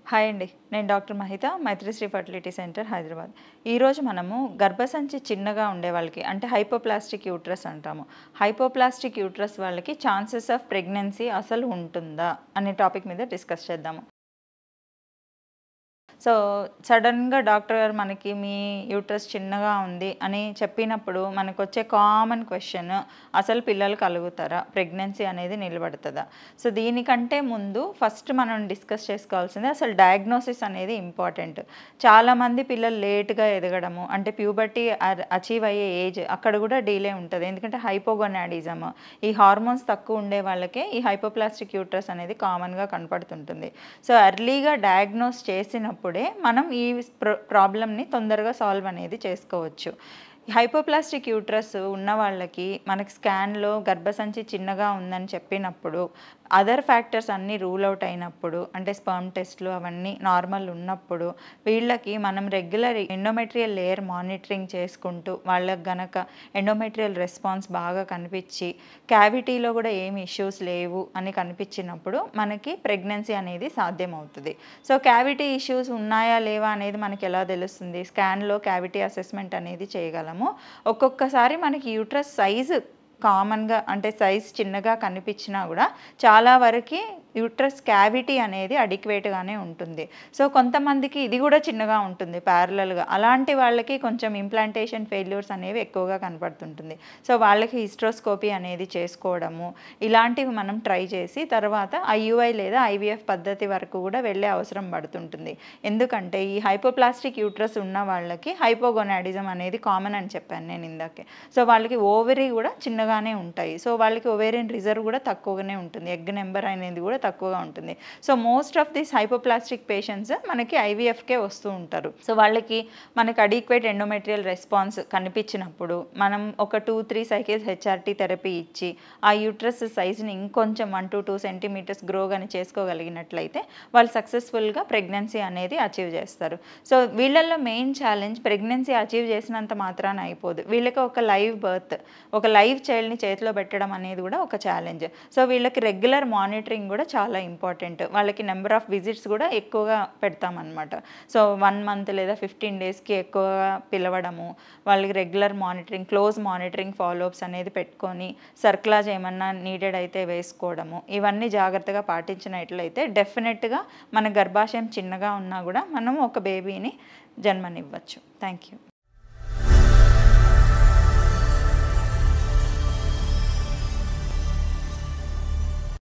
Hi అండి. నేను doctor Mahitha, Maitrisri fertility centre, Hyderabad. ఈరోజు మనము గర్భసంచి చిన్నగా ఉండే వాళ్ళకి అంటే హైపోప్లాస్టిక్ యూట్రస్ అంటాము. హైపోప్లాస్టిక్ యూట్రస్ వాళ్ళకి ఛాన్సెస్ ఆఫ్ ప్రెగ్నెన్సీ అసలు ఉంటుందా అనే టాపిక్ మీద డిస్కస్ చేద్దాము. సో, సడెన్‌గా డాక్టర్ గారు మనకి మీ యూట్రస్ చిన్నగా ఉంది అని చెప్పినప్పుడు మనకొచ్చే కామన్ క్వెషన్, అసలు పిల్లలు కలుగుతారా? ప్రెగ్నెన్సీ అనేది నిలబడతదా? సో, దీనికంటే ముందు ఫస్ట్ మనం డిస్కస్ చేసుకోవాల్సింది అసలు డయాగ్నోసిస్ అనేది ఇంపార్టెంట్. చాలామంది పిల్లలు లేట్‌గా ఎదగడము అంటే ప్యూబర్టీ అచీవ్ అయ్యే ఏజ్ అక్కడ కూడా డిలే ఉంటది. ఎందుకంటే హైపోగొనాడిజం ఈ హార్మోన్స్ తక్కువ ఉండే వాళ్ళకే ఈ హైపోప్లాస్టిక్ యూట్రస్ అనేది కామన్‌గా కనపడుతుంటుంది. సో, ఎర్లీగా డయాగ్నోస్ చేసినప్పుడే మనం ఈ ప్రాబ్లమ్‌ని తొందరగా సాల్వ్ అనేది చేసుకోవచ్చు. హైపోప్లాస్టిక్ యూట్రస్ ఉన్న వాళ్ళకి మనకి స్కాన్‌లో గర్భసంచి చిన్నగా ఉందని చెప్పినప్పుడు, అదర్ ఫ్యాక్టర్స్ అన్నీ రూల్ అవుట్ అయినప్పుడు అంటే స్పెర్మ్ టెస్ట్‌లు అవన్నీ నార్మల్ ఉన్నప్పుడు, వీళ్ళకి మనం రెగ్యులర్ ఎండోమెట్రియల్ లేయర్ మానిటరింగ్ చేసుకుంటూ వాళ్ళకి గనక ఎండోమెట్రియల్ రెస్పాన్స్ బాగా కనిపించి, క్యావిటీలో కూడా ఏమి ఇష్యూస్ లేవు అని కనిపించినప్పుడు మనకి ప్రెగ్నెన్సీ అనేది సాధ్యమవుతుంది. సో, క్యావిటీ ఇష్యూస్ ఉన్నాయా లేవా అనేది మనకి ఎలా తెలుస్తుంది? స్కాన్‌లో క్యావిటీ అసెస్మెంట్ అనేది చేయగలము. ఒక్కొక్కసారి మనకి యూట్రస్ సైజు కామన్‌గా అంటే సైజ్ చిన్నగా కనిపించినా కూడా చాలా వరకి యూట్రస్ క్యావిటీ అనేది అడిక్వేట్‌గానే ఉంటుంది. సో, కొంతమందికి ఇది కూడా చిన్నగా ఉంటుంది ప్యారలల్‌గా. అలాంటి వాళ్ళకి కొంచెం ఇంప్లాంటేషన్ ఫెయిల్యూర్స్ అనేవి ఎక్కువగా కనపడుతుంటుంది. సో, వాళ్ళకి హిస్ట్రోస్కోపీ అనేది చేసుకోవడము ఇలాంటివి మనం ట్రై చేసి తర్వాత ఐయుఐ లేదా ఐవీఎఫ్ పద్ధతి వరకు కూడా వెళ్ళే అవసరం పడుతుంటుంది. ఎందుకంటే ఈ హైపోప్లాస్టిక్ యూట్రస్ ఉన్న వాళ్ళకి హైపోగొనాడిజం అనేది కామన్ అని చెప్పాను నేను ఇందాకే. సో, వాళ్ళకి ఓవరీ కూడా చిన్నగానే ఉంటాయి. సో, వాళ్ళకి ఓవేరియన్ రిజర్వ్ కూడా తక్కువగానే ఉంటుంది. ఎగ్ నెంబర్ అనేది కూడా తక్కువగా ఉంటుంది. So, most of this hypoplastic patients మనకి ఐవీఎఫ్‌కే వస్తూ ఉంటారు. సో, వాళ్ళకి మనకి అడిక్వేట్ ఎండోమెట్రియల్ రెస్పాన్స్ కనిపించినప్పుడు మనం ఒక 2-3 సైకిల్స్ హెచ్ఆర్టీ థెరపీ ఇచ్చి ఆ యూట్రస్ సైజ్‌ని ఇంకొంచెం 1-2 సెంటీమీటర్స్ గ్రో గాని చేసుకోగలిగినట్లయితే వాళ్ళు సక్సెస్‌ఫుల్‌గా ప్రెగ్నెన్సీ అనేది అచీవ్ చేస్తారు. సో, వీళ్ళల్లో మెయిన్ ఛాలెంజ్ ప్రెగ్నెన్సీ అచీవ్ చేసినంత మాత్రాన అయిపోదు. వీళ్ళకి ఒక లైవ్ బర్త్, ఒక లైవ్ చైల్డ్‌ని చేతిలో పెట్టడం అనేది కూడా ఒక ఛాలెంజ్. సో, వీళ్ళకి రెగ్యులర్ మానిటరింగ్ కూడా చాలా ఇంపార్టెంట్. వాళ్ళకి నెంబర్ ఆఫ్ విజిట్స్ కూడా ఎక్కువగా పెడతామన్నమాట. సో, 1 మంత్ లేదా 15 డేస్‌కి ఎక్కువగా పిలవడము, వాళ్ళకి regular monitoring, close monitoring follow-ups అనేది పెట్టుకొని సర్క్లాజ్ ఏమన్నా నీడెడ్ అయితే వేసుకోవడము, ఇవన్నీ జాగ్రత్తగా పాటించినట్లయితే డెఫినెట్‌గా మన గర్భాశయం చిన్నగా ఉన్నా కూడా మనం ఒక బేబీని జన్మనివ్వచ్చు. Thank you.